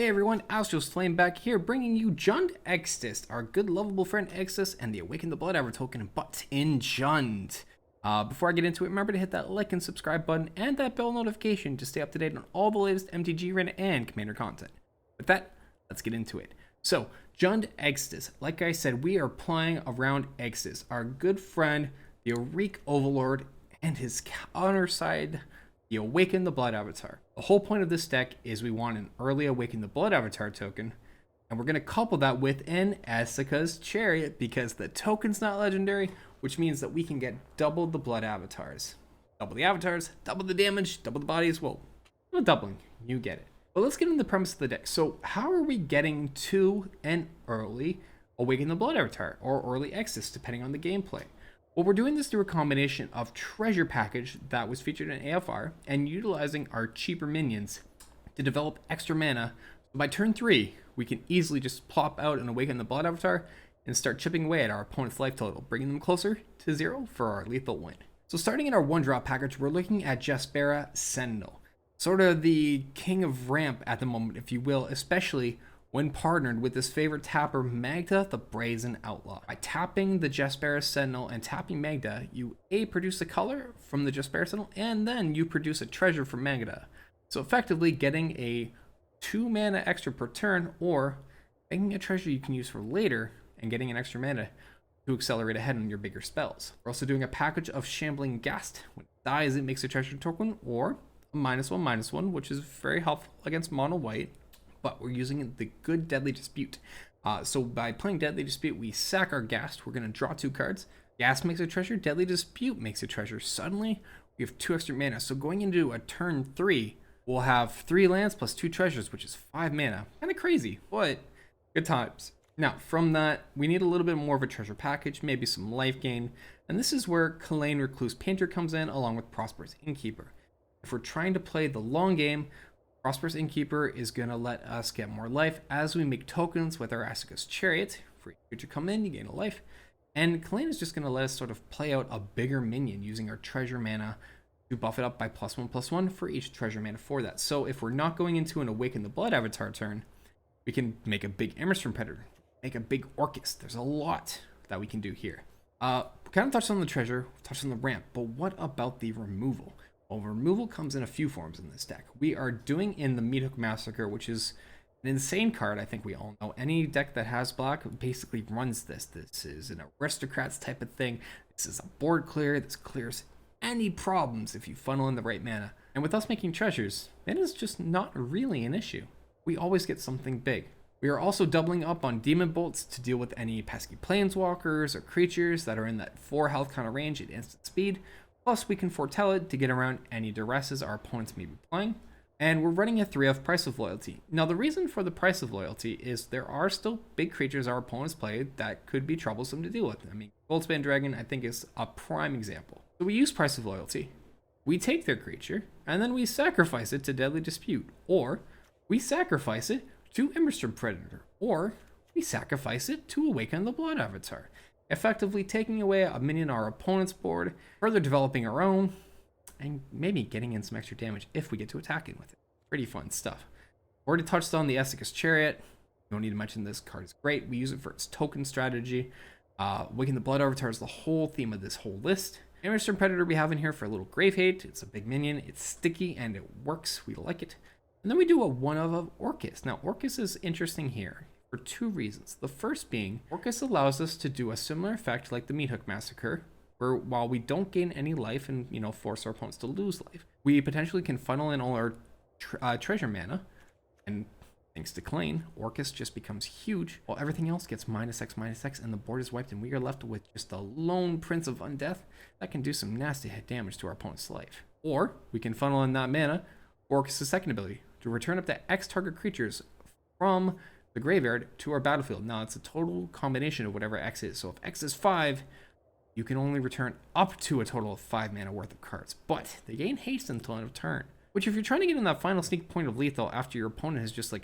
Hey everyone, Astro's Flame back here, bringing you JUND Extus, our good lovable friend Extus, and the Awaken the Blood Hour token, but in JUND. Before I get into it, remember to hit that like and subscribe button and that bell notification to stay up to date on all the latest MTG arena and Commander content. With that, let's get into it. So, JUND Extus, like I said, we are playing around Extus, our good friend, the Oriq Overlord, and his counter side, the Awaken the Blood Avatar. The whole point of this deck is we want an early Awaken the Blood Avatar token, and we're going to couple that with an Esika's Chariot because the token's not legendary, which means that we can get double the Blood Avatars. Double the avatars, double the damage, double the bodies. Well, no doubling, you get it. But let's get into the premise of the deck. So how are we getting to an early Awaken the Blood Avatar or early Extus, depending on the gameplay? Well, we're doing this through a combination of treasure package that was featured in AFR and utilizing our cheaper minions to develop extra mana. So by turn 3, we can easily just plop out and Awaken the Blood Avatar and start chipping away at our opponent's life total, bringing them closer to 0 for our lethal win. So starting in our 1-drop package, we're looking at Jaspera Sentinel, sort of the king of ramp at the moment, if you will, especially when partnered with his favorite tapper, Magda the Brazen Outlaw. By tapping the Jaspera Sentinel and tapping Magda, you produce a color from the Jaspera Sentinel, and then you produce a treasure from Magda. So effectively getting a 2 mana extra per turn, or making a treasure you can use for later, and getting an extra mana to accelerate ahead on your bigger spells. We're also doing a package of Shambling Ghast. When it dies, it makes a treasure token, or a -1/-1, which is very helpful against mono white. But we're using the good Deadly Dispute. So by playing Deadly Dispute, we sack our Ghast. We're going to draw 2 cards. Ghast makes a treasure. Deadly Dispute makes a treasure. Suddenly, we have 2 extra mana. So going into a turn 3, we'll have 3 lands plus 2 treasures, which is 5 mana. Kind of crazy, but good times. Now, from that, we need a little bit more of a treasure package, maybe some life gain. And this is where Kalain Recluse Painter comes in, along with Prosperous Innkeeper. If we're trying to play the long game, Prosperous Innkeeper is going to let us get more life as we make tokens with our Esika's Chariot. For each creature come in, you gain a life. And Kalain is just going to let us sort of play out a bigger minion using our treasure mana to buff it up by +1/+1 for each treasure mana for that. So if we're not going into an Awaken the Blood Avatar turn, we can make a big Emerson Predator, make a big Orcus. There's a lot that we can do here. We kind of touched on the treasure, touched on the ramp, but what about the removal? Well, removal comes in a few forms in this deck. We are doing in the Meathook Massacre, which is an insane card. I think we all know. Any deck that has black basically runs this. This is an Aristocrats type of thing. This is a board clear. This clears any problems if you funnel in the right mana. And with us making treasures, mana is just not really an issue. We always get something big. We are also doubling up on Demon Bolts to deal with any pesky planeswalkers or creatures that are in that 4 health kind of range at instant speed. Plus, we can foretell it to get around any duresses our opponents may be playing. And we're running a 3 of Price of Loyalty. Now, the reason for the Price of Loyalty is there are still big creatures our opponents play that could be troublesome to deal with. I mean, Goldspan Dragon, I think, is a prime example. So we use Price of Loyalty. We take their creature, and then we sacrifice it to Deadly Dispute. Or we sacrifice it to Emerson Predator. Or we sacrifice it to Awaken the Blood Avatar, effectively taking away a minion on our opponent's board, further developing our own, and maybe getting in some extra damage if we get to attacking with it. Pretty fun stuff. Already touched on the Esika's Chariot. Don't need to mention this card is great. We use it for its token strategy. Awaken the Blood Avatar is the whole theme of this whole list. Emerson Predator we have in here for a little Grave Hate. It's a big minion. It's sticky and it works. We like it. And then we do a 1 of Orcus. Now, Orcus is interesting here for 2 reasons. The first being, Orcus allows us to do a similar effect like the Meathook Massacre, where while we don't gain any life and, force our opponents to lose life, we potentially can funnel in all our treasure mana, and thanks to Kalain, Orcus just becomes huge, while everything else gets -X/-X, and the board is wiped, and we are left with just a lone Prince of Undeath that can do some nasty hit damage to our opponent's life. Or we can funnel in that mana, Orcus' second ability, to return up to X target creatures from the graveyard to our battlefield. Now, it's a total combination of whatever X is. So if X is 5, you can only return up to a total of 5 mana worth of cards. But they gain haste until end of turn, which if you're trying to get in that final sneak point of lethal after your opponent has just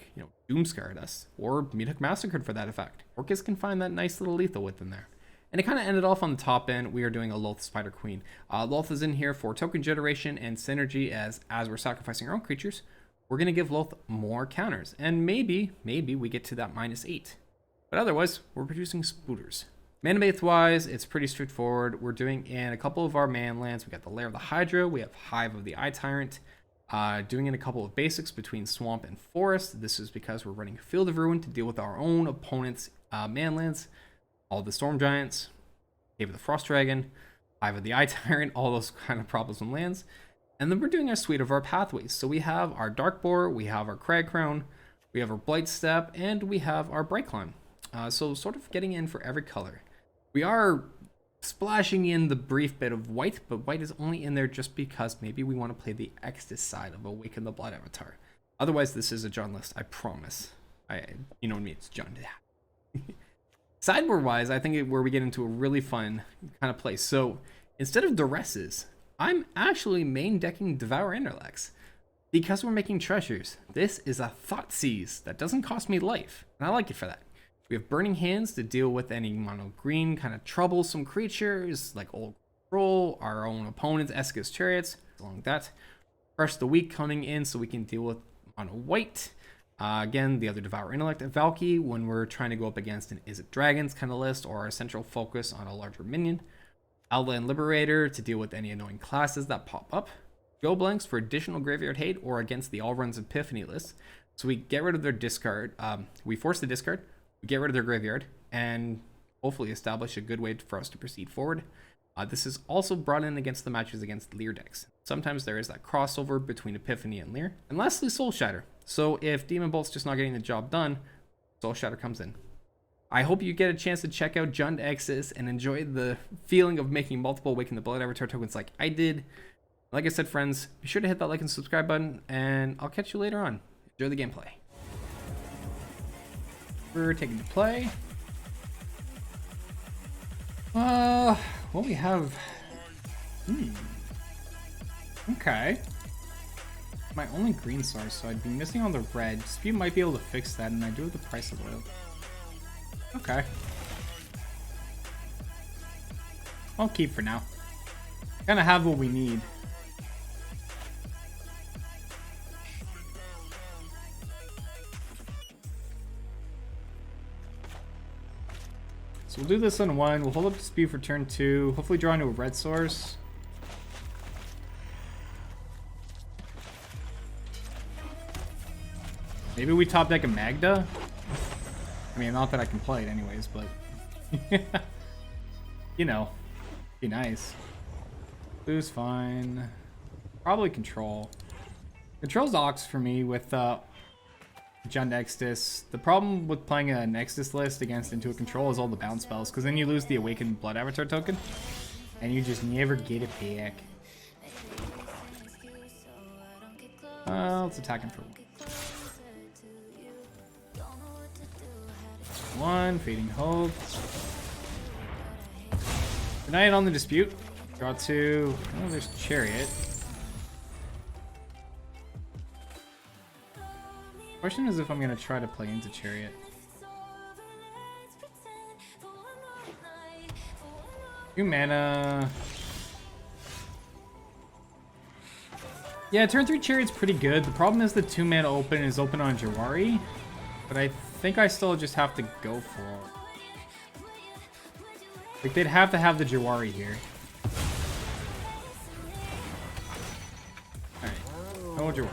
doomscarred us, or Meathook Massacred for that effect, Orcus can find that nice little lethal within there. And it kind of ended off on the top end. We are doing a Loth Spider Queen. Loth is in here for token generation and synergy as we're sacrificing our own creatures. we're going to give Loth more counters. And maybe we get to that -8. But otherwise, we're producing spooters. Mana base wise, it's pretty straightforward. We're doing in a couple of our man lands. We got the Lair of the Hydra. We have Hive of the Eye Tyrant. Doing in a couple of basics between Swamp and Forest. This is because we're running Field of Ruin to deal with our own opponent's man lands. All the Storm Giants, Cave of the Frost Dragon, Hive of the Eye Tyrant, all those kind of problems and lands. And then we're doing a suite of our pathways. So we have our Dark Boar, we have our Crag Crown, we have our Blight Step, and we have our Bright Climb. So sort of getting in for every color. We are splashing in the brief bit of white, but white is only in there just because maybe we want to play the Extus side of Awaken the Blood Avatar. Otherwise, this is a JUND list, I promise. You know what I mean, it's JUND. Sideboard-wise, I think where we get into a really fun kind of place. So instead of Duresses, I'm actually main decking Devour Interlax. Because we're making treasures, this is a Thoughtseize that doesn't cost me life, and I like it for that. We have Burning Hands to deal with any mono green kind of troublesome creatures like Old Control, our own opponents, Esika's Chariots, along that. Crush the Weak coming in so we can deal with mono white. Again, the other Devour Intellect and Valky when we're trying to go up against an Is It Dragons kind of list or a central focus on a larger minion. Outland Liberator to deal with any annoying classes that pop up. Go Blanks for additional graveyard hate or against the All Runs Epiphany list. So we get rid of their discard. We force the discard. We get rid of their graveyard and hopefully establish a good way for us to proceed forward. This is also brought in against the matches against Leer decks. Sometimes there is that crossover between Epiphany and Leer. And lastly, Soul Shatter. So if Demon Bolt's just not getting the job done, Soul Shatter comes in. I hope you get a chance to check out JUND Extus and enjoy the feeling of making multiple Awaken the Blood Avatar tokens like I did. Like I said, friends, be sure to hit that like and subscribe button, and I'll catch you later on. Enjoy the gameplay. We're taking the play. What we have? Okay. My only green source, so I'd be missing on the red. Dispute might be able to fix that, and I do have the price of oil. Okay. I'll keep for now. Kind of have what we need. So we'll do this on 1. We'll hold up Dispute for turn 2. Hopefully draw into a red source. Maybe we top deck a Magda. I mean, not that I can play it anyways, but you know, be nice. Blue's fine. Probably Control. Control's Ox for me with JUND Extus. The problem with playing an Extus list against into a Control is all the bounce spells, because then you lose the Awakened Blood Avatar token, and you just never get it back. Let's attack him for 1. Fading Hope. Good night on the Dispute. Draw 2. Oh, there's Chariot. Question is if I'm gonna try to play into Chariot. Two mana. Yeah, turn 3 Chariot's pretty good. The problem is the 2 mana open is open on Jawari, but I think I still just have to go for it. Like, they'd have to have the Jawari here. Alright, no Jawari.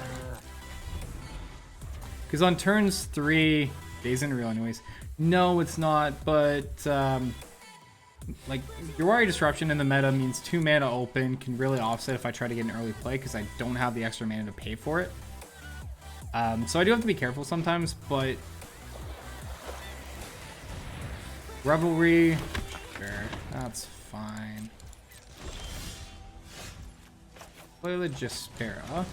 Because on turns 3, Days Isn't Real anyways. No, it's not, but like, Jawari Disruption in the meta means 2 mana open can really offset if I try to get an early play because I don't have the extra mana to pay for it. So I do have to be careful sometimes, but Revelry, sure, that's fine. Play the Jaspera.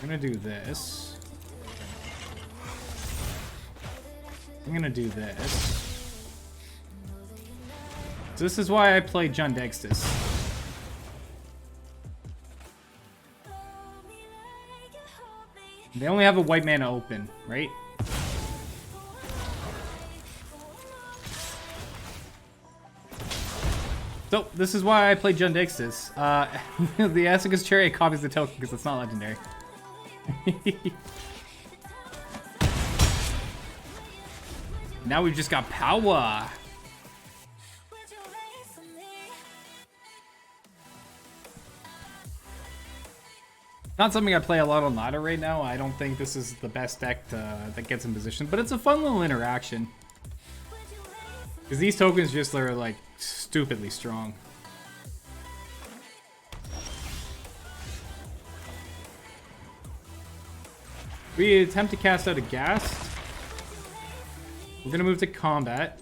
I'm gonna do this. I'm gonna do this. So this is why I play JUND Extus. They only have a white mana open, right? So, this is why I play JUND Extus. The Esika's Chariot copies the token because it's not legendary. Now we've just got power. Not something I play a lot on ladder right now. I don't think this is the best deck that gets in position, but it's a fun little interaction. Because these tokens just are like stupidly strong. We attempt to cast out a ghast. We're gonna move to combat.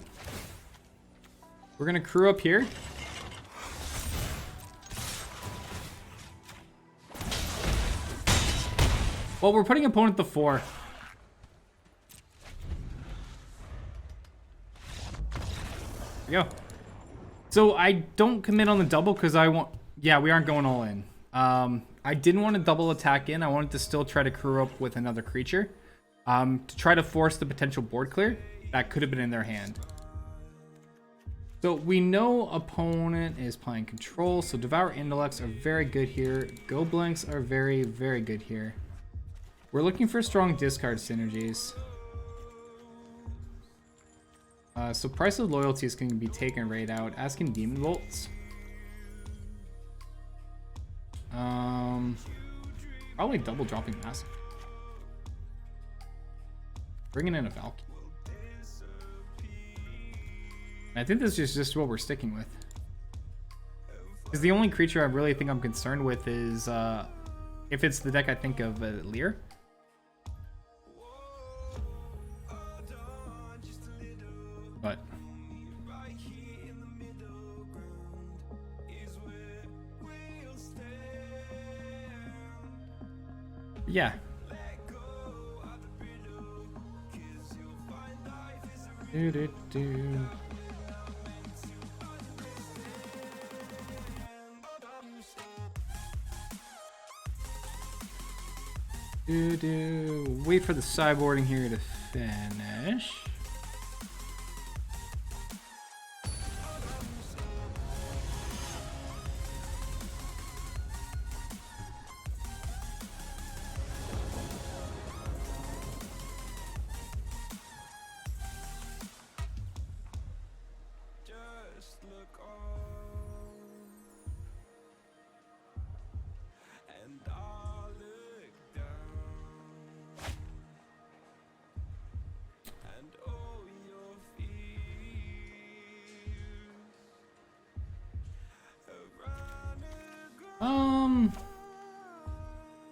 We're gonna crew up here. Well, we're putting opponent to 4. There we go. So I don't commit on the double because I want... Yeah, we aren't going all in. I didn't want to double attack in. I wanted to still try to crew up with another creature. To try to force the potential board clear. That could have been in their hand. So we know opponent is playing control. So Devour Intellects are very good here. Go Blanks are very, very good here. We're looking for strong discard synergies. So Price of Loyalty is going to be taken right out. Asking Demon Bolts. Probably double dropping Massive. Bringing in a Valkyrie. I think this is just what we're sticking with. Because the only creature I really think I'm concerned with is if it's the deck I think of Lear. But yeah. Wait for the sideboarding here to finish.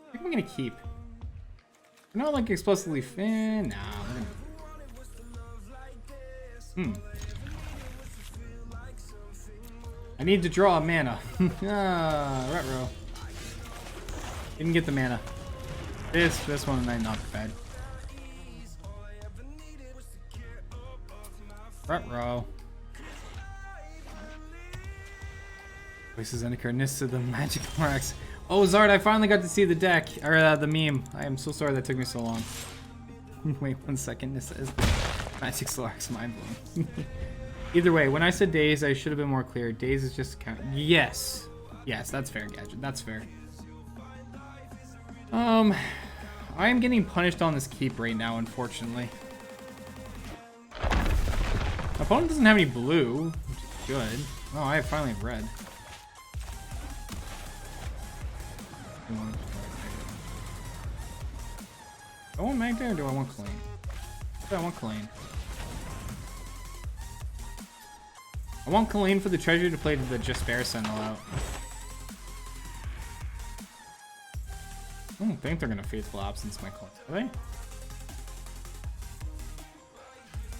I think I'm gonna keep. We're not like explicitly fan. Nah, we're gonna... I need to draw a mana. Retro. Didn't get the mana. This one might not be bad. Retro. Voices and Nissa the Magic Marks. Oh, Zard, I finally got to see the deck, or the meme. I am so sorry that took me so long. Wait 1 second, Nissa is the Magic Slark's mind blown. Either way, when I said Daze, I should have been more clear. Daze is just a count. Yes. Yes, that's fair, Gadget. That's fair. I am getting punished on this keep right now, unfortunately. My opponent doesn't have any blue, which is good. Oh, I finally have red. Do I want Magda or do I want Clean? I want Clean. I want Colleen for the treasure to play the Despair Sentinel out. I don't think they're gonna Faithful Absence my Colleen, are they?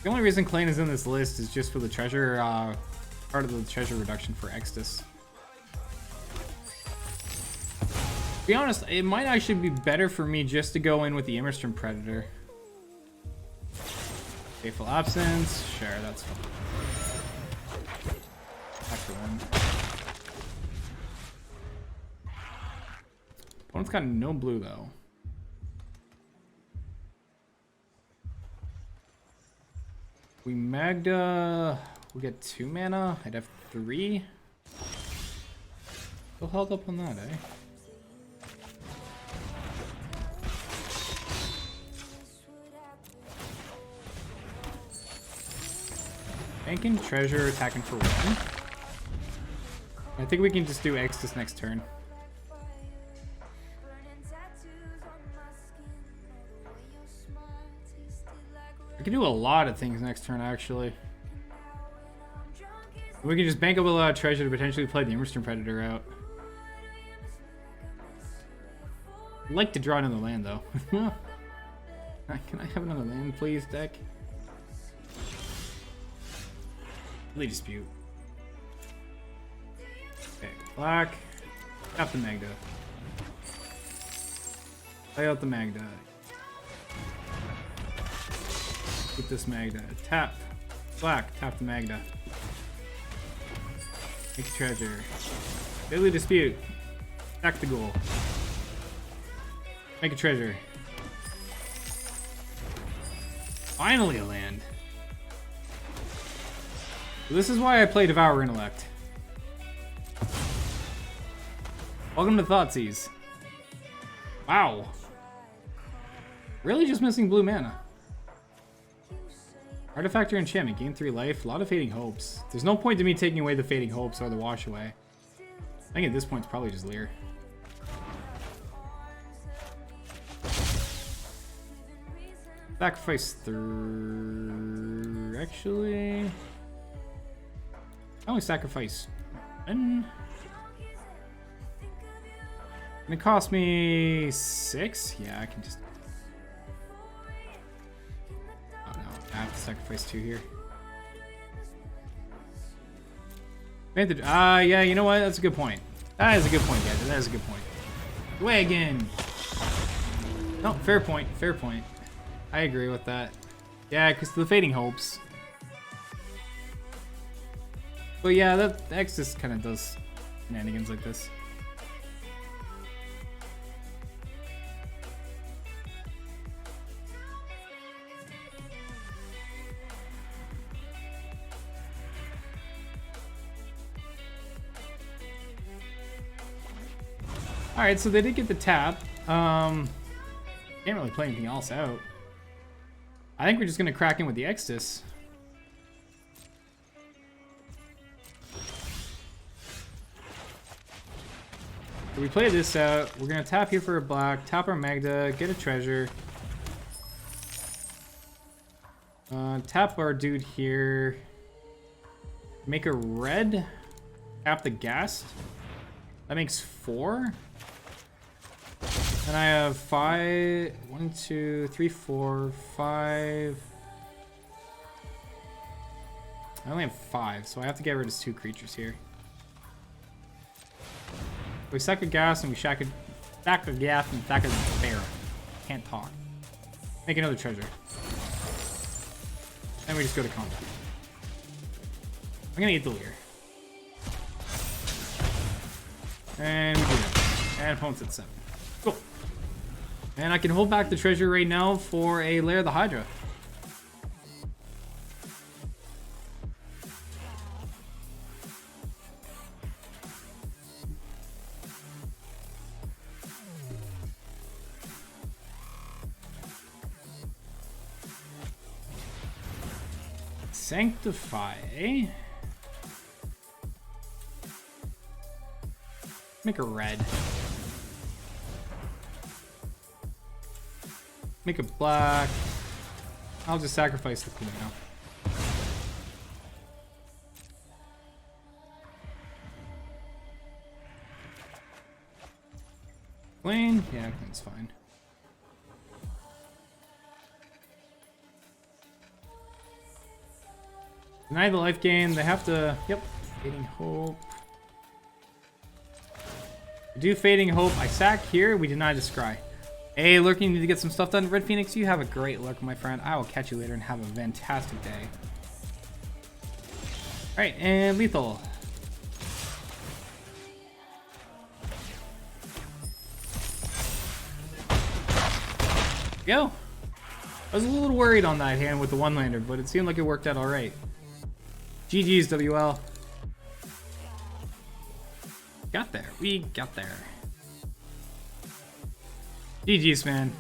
The only reason Colleen is in this list is just for the treasure, part of the treasure reduction for Extus. To be honest, it might actually be better for me just to go in with the Immerstrom Predator. Faithful Absence, sure, that's fine. After one. Opponent's got no blue though. We Magda, we get 2 mana. I'd have 3. Still held up on that, eh? Banking, treasure, attacking for 1. I think we can just do Extus next turn. We can do a lot of things next turn, actually. We can just bank up a lot of treasure to potentially play the Immersturm Predator out. I'd like to draw another land, though. Can I have another land, please, deck? Really dispute. Okay, black. Tap the Magda. Play out the Magda. Get this Magda. Tap. Black. Tap the Magda. Make a treasure. Deadly dispute. Attack the ghoul. Make a treasure. Finally a land. This is why I play Devour Intellect. Welcome to Thoughtseize. Wow. Really just missing blue mana. Artifact or enchantment, gain 3 life, a lot of Fading Hopes. There's no point to me taking away the Fading Hopes or the Wash Away. I think at this point it's probably just Leer. Sacrifice 3. Actually, I only sacrifice 1. And it cost me 6? Yeah, I can just... Oh no, I have to sacrifice 2 here. Yeah, you know what? That's a good point. That is a good point, guys. That is a good point. Away again! No, fair point, fair point. I agree with that. Yeah, because the Fading Hopes. But yeah, that Extus kind of does shenanigans like this. Alright, so they did get the tap. Can't really play anything else out. I think we're just gonna crack in with the Extus. So we play this out. We're gonna tap here for a black, tap our Magda, get a treasure. Tap our dude here. Make a red. Tap the ghast. That makes 4. And I have 5. 1, 2, 3, 4, 5. I only have 5, so I have to get rid of 2 creatures here. We sack a gas and we sack a gas and sack a bear. Can't talk. Make another treasure. And we just go to combat. I'm gonna eat the Leer. And we do that. And opponent's at 7. Cool. And I can hold back the treasure right now for a Lair of the Hydra. Sanctify. Make a red. Make a black. I'll just sacrifice the queen now. Queen? Yeah, queen's fine. Deny the life gain. They have to... Yep. Fading Hope. We do Fading Hope. I sack here. We deny the Scry. Hey, Lurk, you need to get some stuff done. Red Phoenix, you have a great Lurk, my friend. I will catch you later and have a fantastic day. Alright, and lethal. Go. I was a little worried on that hand with the one-lander, but it seemed like it worked out alright. GG's, WL. got there. We got there. GG's, man.